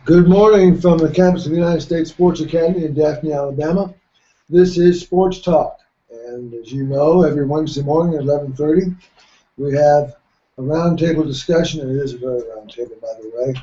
Good morning from the campus of the United States Sports Academy in Daphne, Alabama. This is Sports Talk, and as you know, every Wednesday morning at 11:30, we have a roundtable discussion, and it is a very roundtable, by the way,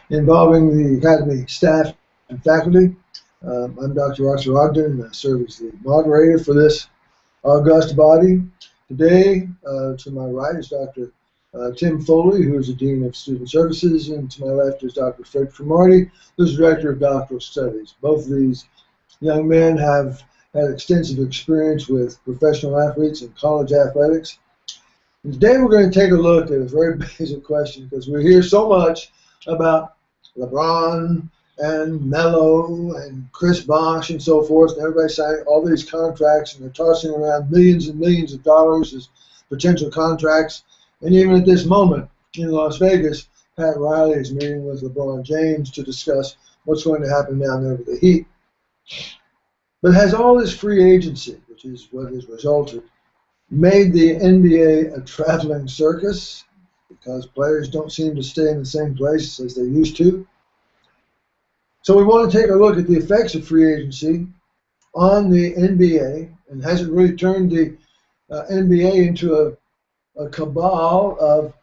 involving the Academy staff and faculty. I'm Dr. Arthur Ogden, and I serve as the moderator for this august body. Today, to my right is Dr. Tim Foley, who is the Dean of Student Services, and to my left is Dr. Fred Cromartie, who's Director of Doctoral Studies. Both of these young men have had extensive experience with professional athletes and college athletics. And today we're going to take a look at a very basic question because we hear so much about LeBron and Melo and Chris Bosh and so forth, and everybody signing all these contracts, and they're tossing around millions and millions of dollars as potential contracts. And even at this moment in Las Vegas, Pat Riley is meeting with LeBron James to discuss what's going to happen down there with the Heat. But has all this free agency, which is what has resulted, made the NBA a traveling circus because players don't seem to stay in the same place as they used to? So we want to take a look at the effects of free agency on the NBA, and has it really turned the NBA into a cabal of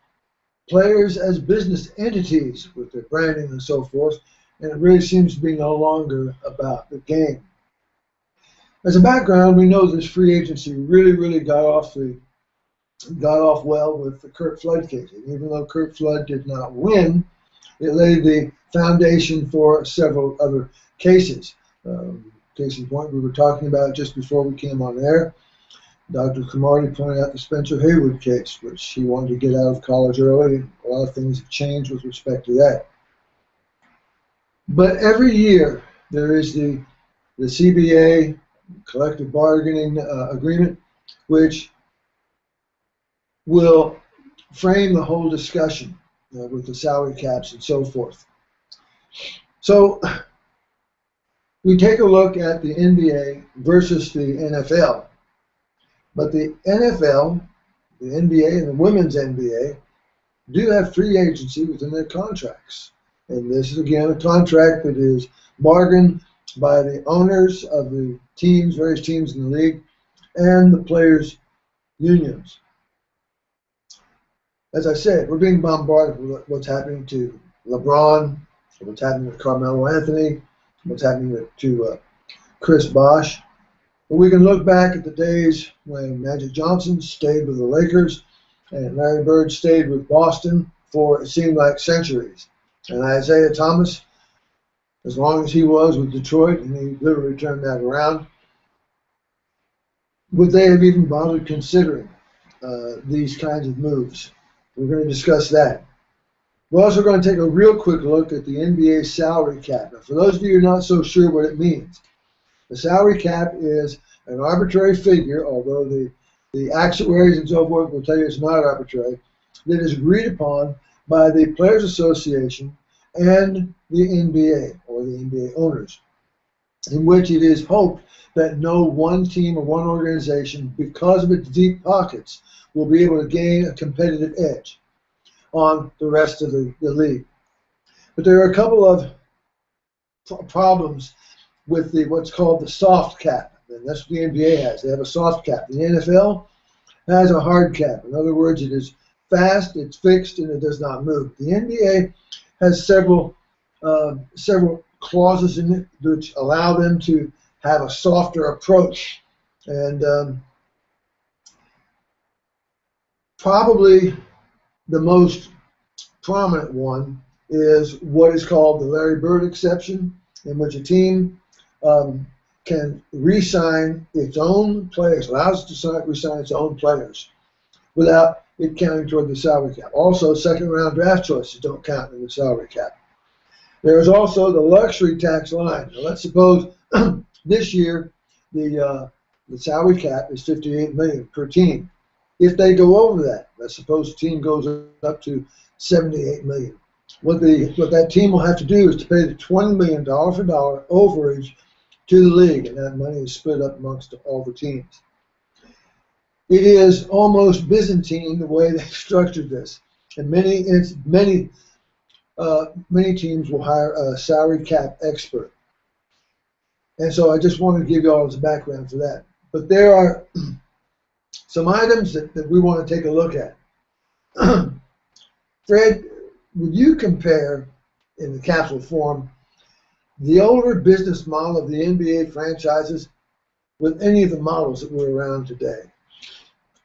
players as business entities with their branding and so forth, and it really seems to be no longer about the game. As a background, we know this free agency really got off well with the Curt Flood case. And even though Curt Flood did not win, it laid the foundation for several other cases. Case in point, we were talking about just before we came on air. Dr. Cromartie pointed out the Spencer Haywood case, which he wanted to get out of college early. A lot of things have changed with respect to that. But every year there is the CBA, collective bargaining agreement, which will frame the whole discussion with the salary caps and so forth. So we take a look at the NBA versus the NFL. But the NFL, the NBA, and the women's NBA do have free agency within their contracts. And this is, again, a contract that is bargained by the owners of the teams, various teams in the league, and the players' unions. As I said, we're being bombarded with what's happening to LeBron, what's happening with Carmelo Anthony, what's happening to Chris Bosh. But we can look back at the days when Magic Johnson stayed with the Lakers and Larry Bird stayed with Boston for, it seemed like, centuries. And Isaiah Thomas, as long as he was with Detroit, and he literally turned that around, would they have even bothered considering these kinds of moves? We're going to discuss that. We're also going to take a real quick look at the NBA salary cap. Now, for those of you who are not so sure what it means, the salary cap is an arbitrary figure, although the actuaries and so forth will tell you it's not arbitrary, that is agreed upon by the Players Association and the NBA, or the NBA owners, in which it is hoped that no one team or one organization, because of its deep pockets, will be able to gain a competitive edge on the rest of the league. But there are a couple of problems with what's called the soft cap, and that's what the NBA has. They have a soft cap. The NFL has a hard cap. In other words, it is fast, it's fixed, and it does not move. The NBA has several clauses in it which allow them to have a softer approach, and probably the most prominent one is what is called the Larry Bird exception, in which a team can re-sign its own players, allows it to re-sign its own players without it counting toward the salary cap. Also, second-round draft choices don't count in the salary cap. There is also the luxury tax line. Now, let's suppose this year the salary cap is $58 million per team. If they go over that, let's suppose the team goes up to $78 million. What that team will have to do is to pay the $20 million for dollar overage to the league, and that money is split up amongst all the teams. It is almost Byzantine the way they structured this, and many many teams will hire a salary cap expert. And so I just wanted to give you all some background for that. But there are some items that we want to take a look at. Fred, would you compare, in the capsule form, the older business model of the NBA franchises with any of the models that were around today?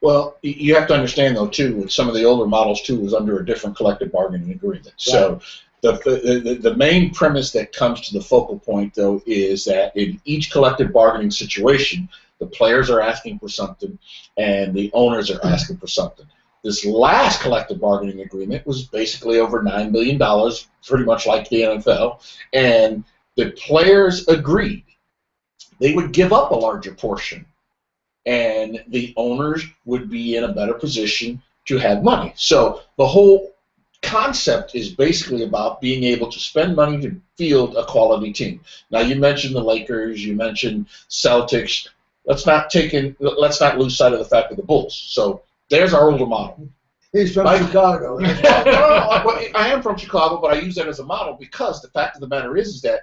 Well, you have to understand, though, too, with some of the older models, too, was under a different collective bargaining agreement. Right. So the main premise that comes to the focal point, though, is that in each collective bargaining situation, the players are asking for something and the owners are asking for something. This last collective bargaining agreement was basically over $9 million, pretty much like the NFL, and the players agreed they would give up a larger portion, and the owners would be in a better position to have money. So the whole concept is basically about being able to spend money to field a quality team. Now, you mentioned the Lakers, you mentioned Celtics. Let's not lose sight of the fact of the Bulls. So there's our older model. He's from Chicago. No, I am from Chicago, but I use that as a model because the fact of the matter is that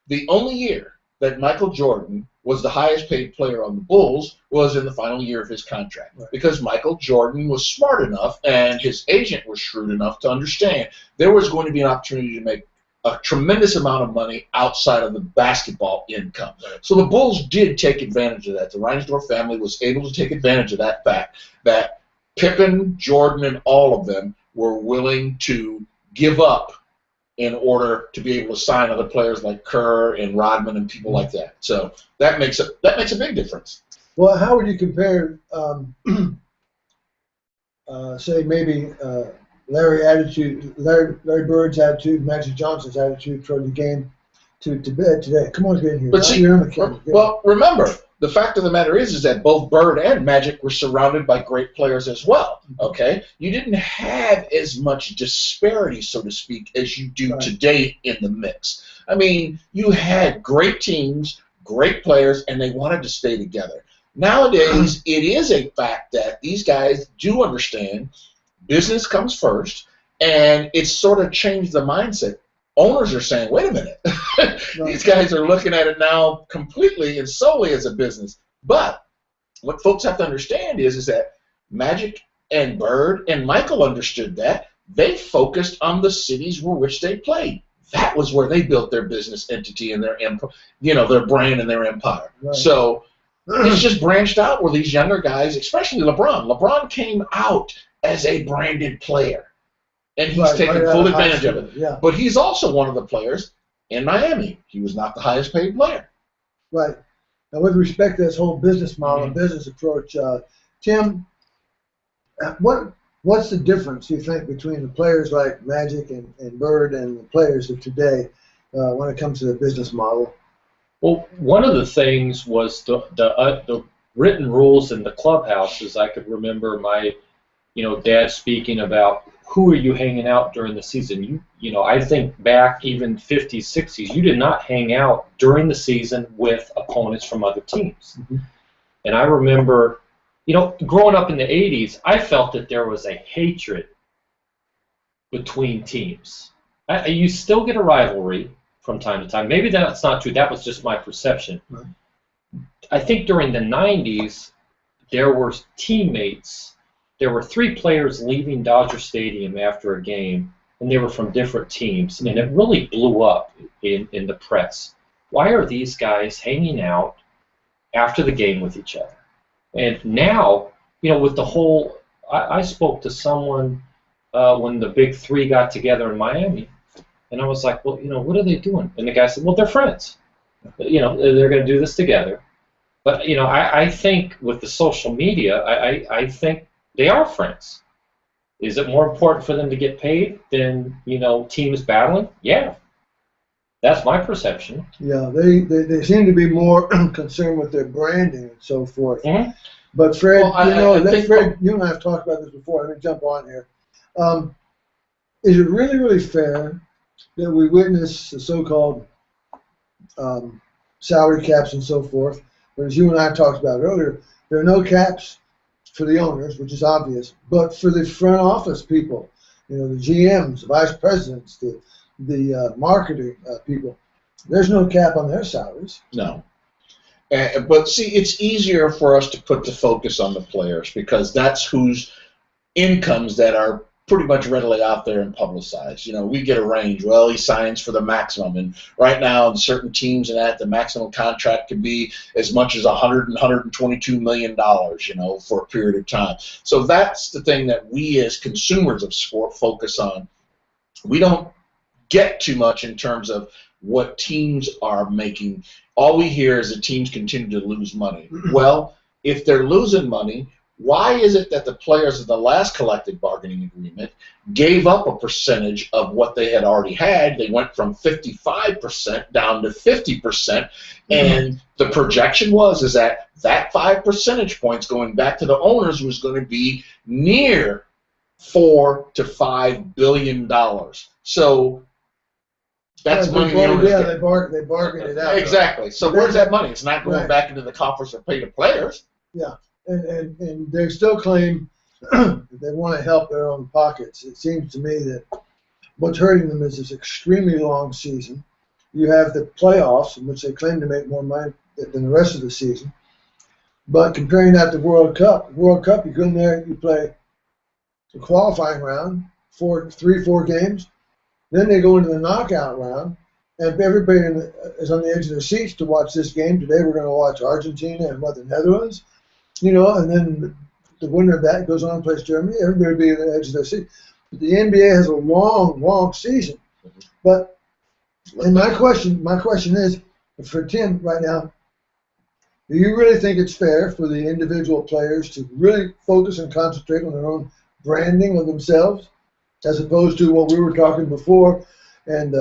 the only year that Michael Jordan was the highest paid player on the Bulls was in the final year of his contract. Right. Because Michael Jordan was smart enough and his agent was shrewd enough to understand there was going to be an opportunity to make a tremendous amount of money outside of the basketball income. Right. So the Bulls did take advantage of that. The Reinsdorf family was able to take advantage of that fact that Pippen, Jordan, and all of them were willing to give up in order to be able to sign other players like Kerr and Rodman and people like that. So that makes a big difference. Well, how would you compare, say maybe Larry Bird's attitude, Magic Johnson's attitude toward the game to today? Come on, get in here. But see, well, remember, the fact of the matter is that both Bird and Magic were surrounded by great players as well. Okay, you didn't have as much disparity, so to speak, as you do today in the mix. I mean, you had great teams, great players, and they wanted to stay together. Nowadays, it is a fact that these guys do understand business comes first, and it's sort of changed the mindset. Owners are saying, wait a minute, these guys are looking at it now completely and solely as a business. But what folks have to understand is that Magic and Bird and Michael understood that. They focused on the cities where which they played. That was where they built their business entity and their their brand and their empire. Right. So it's just branched out where these younger guys, especially LeBron. LeBron came out as a branded player. And he's taken full advantage of it. Yeah. But he's also one of the players in Miami. He was not the highest paid player. Right. Now, with respect to this whole business model and business approach, Tim, what's the difference, you think, between the players like Magic and Bird and the players of today when it comes to the business model? Well, one of the things was the written rules in the clubhouses. I could remember my dad speaking about who are you hanging out during the season. I think back even 50s, 60s, you did not hang out during the season with opponents from other teams. Mm-hmm. And I remember, growing up in the 80s, I felt that there was a hatred between teams. You still get a rivalry from time to time. Maybe that's not true. That was just my perception. Mm-hmm. I think during the 90s, there were teammates. There were 3 players leaving Dodger Stadium after a game, and they were from different teams, and it really blew up in the press. Why are these guys hanging out after the game with each other? And now, with the whole, I spoke to someone when the big 3 got together in Miami, and I was like, well, what are they doing? And the guy said, well, they're friends. They're going to do this together. But, I think with the social media, I think they are friends. Is it more important for them to get paid than, teams battling? Yeah. That's my perception. Yeah, they seem to be more concerned with their branding and so forth. Mm-hmm. But Fred, Fred, you and I have talked about this before. Let me jump on here. Is it really, really fair that we witness the so-called salary caps and so forth? But as you and I talked about earlier, there are no caps for the owners, which is obvious, but for the front office people, You know, the GMs, the vice presidents, the marketing people. There's no cap on their salaries. No. But see, it's easier for us to put the focus on the players because that's whose incomes that are pretty much readily out there and publicized. You know, we get a range. Well, he signs for the maximum, and right now in certain teams and that the maximum contract could be as much as $122 million. You know, for a period of time. So that's the thing that we as consumers of sport focus on. We don't get too much in terms of what teams are making. All we hear is that teams continue to lose money. Well, if they're losing money, why is it that the players of the last collective bargaining agreement gave up a percentage of what they had already had? They went from 55% down to 50%, and the projection is that 5 percentage points going back to the owners was going to be near $4 to $5 billion. So that's money the owners get. They bargained it out. Exactly. So where's that money? It's not going back into the coffers or pay the players. Yeah. And they still claim that they want to help their own pockets. It seems to me that what's hurting them is this extremely long season. You have the playoffs, in which they claim to make more money than the rest of the season. But comparing that to World Cup, you go in there, you play the qualifying round, 4 games. Then they go into the knockout round, and everybody is on the edge of their seats to watch this game. Today we're going to watch Argentina and the Netherlands. You know, and then the winner of that goes on and plays Germany. Everybody will be on the edge of their seat. But the NBA has a long season. But and my question is for Tim right now: do you really think it's fair for the individual players to really focus and concentrate on their own branding of themselves, as opposed to what we were talking before? And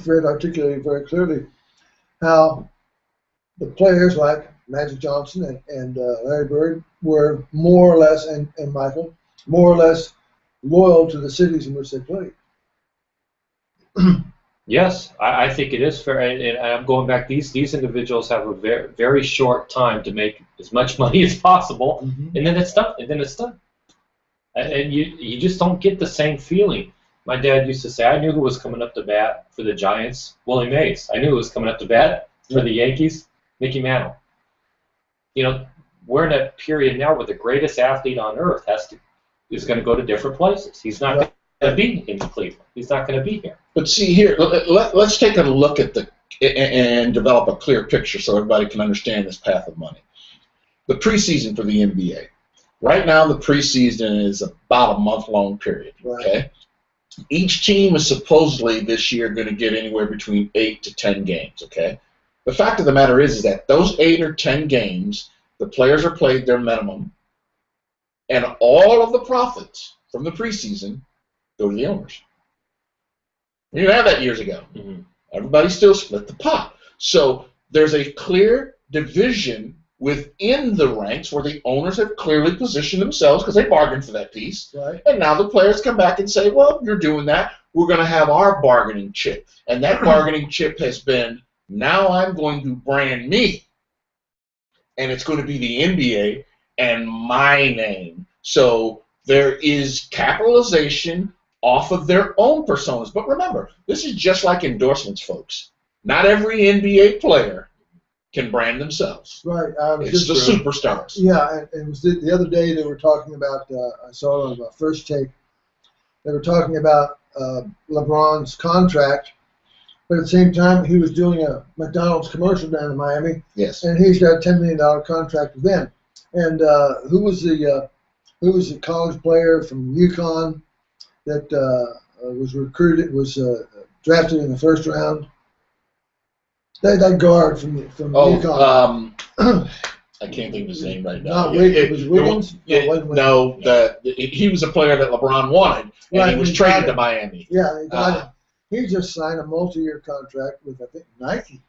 Fred articulated very clearly how the players like Magic Johnson and Larry Bird were more or less, and Michael, more or less loyal to the cities in which they played. Yes, I think it is fair, and I'm going back. These individuals have a very, very short time to make as much money as possible, and then it's done. And you just don't get the same feeling. My dad used to say, I knew who was coming up to bat for the Giants, Willie Mays. I knew who was coming up to bat for the Yankees, Mickey Mantle. You know, we're in a period now where the greatest athlete on earth is going to go to different places. He's not going to be in Cleveland. He's not going to be here. But see here, let's take a look at and develop a clear picture so everybody can understand this path of money. The preseason for the NBA. Right now, the preseason is about a month-long period. Okay. Each team is supposedly this year going to get anywhere between 8 to 10 games. Okay. The fact of the matter is that those 8 or 10 games, the players are paid their minimum, and all of the profits from the preseason go to the owners. We didn't have that years ago. Everybody still split the pot. So there's a clear division within the ranks where the owners have clearly positioned themselves because they bargained for that piece. Right. And now the players come back and say, well, you're doing that. We're going to have our bargaining chip. And that bargaining chip has been, now I'm going to brand me, and it's going to be the NBA and my name. So there is capitalization off of their own personas. But remember, this is just like endorsements, folks. Not every NBA player can brand themselves. Right. It's the superstars. Yeah, and it was the other day they were talking about, I saw it on First Take, they were talking about LeBron's contract. But at the same time, he was doing a McDonald's commercial down in Miami. Yes. And he's got a $10 million contract with them. And who was the college player from UConn that was drafted in the first round? That guard from UConn. I can't think of his name right now. Not Wiggins. Was Wiggins? No, he was a player that LeBron wanted, and he was traded to Miami. Yeah, he got him. He just signed a multi-year contract with, I think, Nike.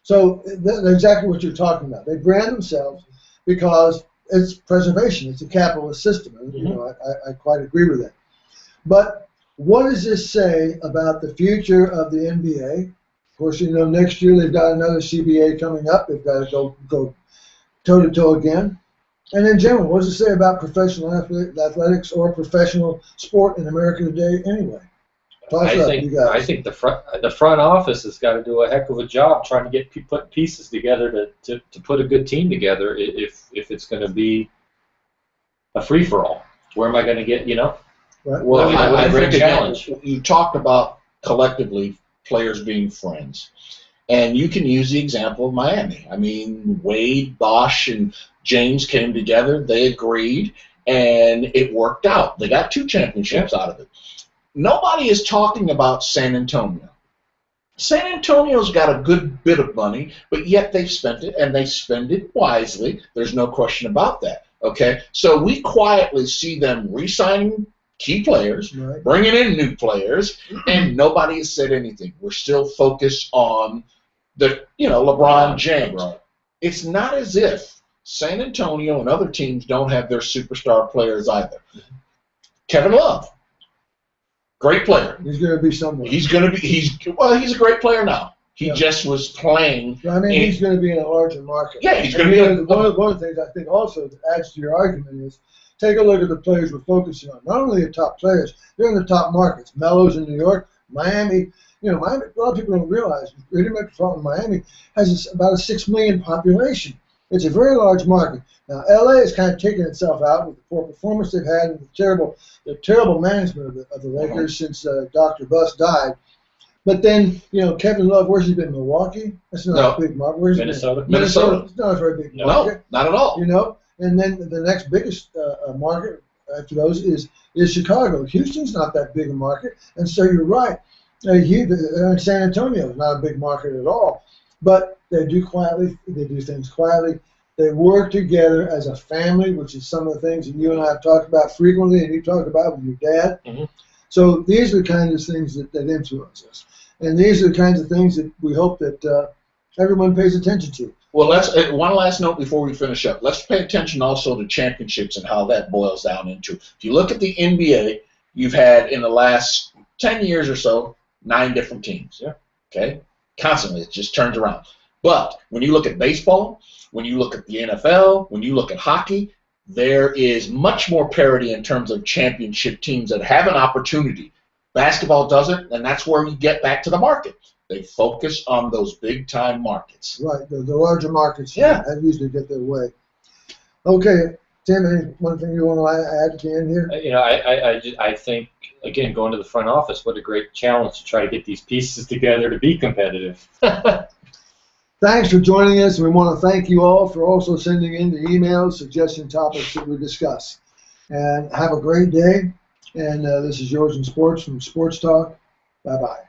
So that's exactly what you're talking about. They brand themselves because it's preservation. It's a capitalist system. And, you know, I quite agree with that. But what does this say about the future of the NBA? Of course, you know, next year they've got another CBA coming up. They've got to go toe-to-toe again. And in general, what does it say about professional athletics or professional sport in America today anyway? I think the front office has got to do a heck of a job trying to get put pieces together to put a good team together if it's going to be a free for all. Where am I going to get, Right. Well, what a I great think challenge. you talked about collectively players being friends. And you can use the example of Miami. I mean, Wade, Bosch, and James came together. They agreed, and it worked out. They got 2 championships out of it. Nobody is talking about San Antonio. San Antonio's got a good bit of money, but yet they've spent it, and they spend it wisely. There's no question about that. Okay? So we quietly see them re-signing key players, Right. bringing in new players, and nobody has said anything. We're still focused on LeBron James. Right. It's not as if San Antonio and other teams don't have their superstar players either. Kevin Love, great player. He's going to be somewhere. He's a great player now. He just was playing. I mean, he's going to be in a larger market. Yeah, he's going to be one of the things I think also that adds to your argument is take a look at the players we're focusing on. Not only the top players, they're in the top markets. Melo's in New York, Miami. Miami, a lot of people don't realize Greater Metropolitan Miami has about a 6 million population. It's a very large market. Now, LA has kind of taken itself out with the poor performance they've had and the terrible management of the Lakers since Dr. Buss died. But then, Kevin Love, where's he been? Milwaukee? That's not a big market. Where's Minnesota. he been? Minnesota. It's not a very big market. No, not at all. And then the next biggest market after those is Chicago. Houston's not that big a market, and so you're right. San Antonio is not a big market at all, but they do things quietly. They work together as a family, which is some of the things that you and I have talked about frequently, and you talked about with your dad. Mm-hmm. So these are the kinds of things that influence us, and these are the kinds of things that we hope that everyone pays attention to. Well, let's one last note before we finish up. Let's pay attention also to championships and how that boils down into. If you look at the NBA, you've had in the last 10 years or so 9 different teams. Yeah. Okay. Constantly, it just turns around. But when you look at baseball, when you look at the NFL, when you look at hockey, there is much more parity in terms of championship teams that have an opportunity. Basketball doesn't, and that's where we get back to the market. They focus on those big-time markets. Right, the larger markets. Yeah. That usually get their way. Okay, Tim, one thing you want to add at the end here? I think, again, going to the front office, what a great challenge to try to get these pieces together to be competitive. Thanks for joining us. We want to thank you all for also sending in the emails, suggesting topics that we discuss. And have a great day. And this is Yours in Sports from Sports Talk. Bye-bye.